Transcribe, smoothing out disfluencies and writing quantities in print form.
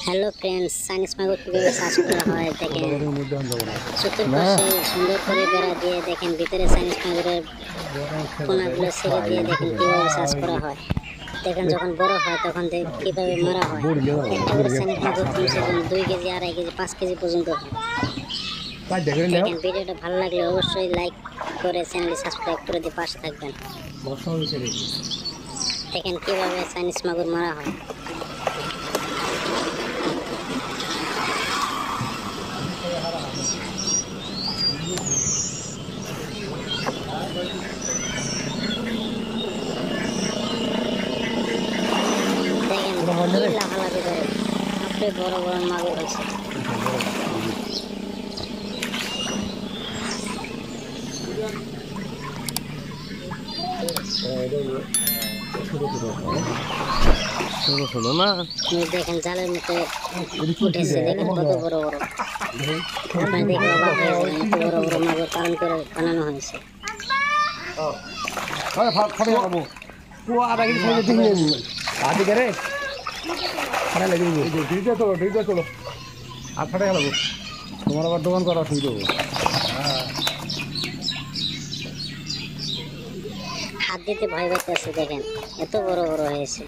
Hello friends, Chinese মাগুর কীভাবে চাষ করা হয় দেখেন। চতুর্পাশে সুন্দর করে বেড়া দিয়ে দেখেন, ভিতরে চাইনিজ মাগুরের পোনাগুলো ছেড়ে দিয়ে দেখেন কীভাবে চাষ করা হয়। দেখেন যখন বড় হয় তখন কীভাবে মারা হয়। একটা করে চাইনিজ মাগুর কমসে কম 2 কেজি, 2.5 কেজি, 5 কেজি পর্যন্ত হয়। দেখেন ভিডিওটা ভালো লাগলে অবশ্যই লাইক করে চ্যানেলটি সাবস্ক্রাইব করে দিয়ে পাশে থাকবেন। দেখেন কীভাবে চাইনিজ মাগুর মারা হয়। দেখেন লাফালাফি করে আপনি বড় বড় মাগুর হয়েছে। দেখেন জালের মতো উঠেছে, দেখেন কত বড় বড়। আপনার দেখে অবাক হয়ে যাবেন, এত বড় বড় মাগুর পালন করে বানানো হয়েছে। তোমার আবার দোকান করা অসুবিধা হবে। হাত দিতে ভয় পাইতেছে, দেখেন এত বড় বড় হয়েছে।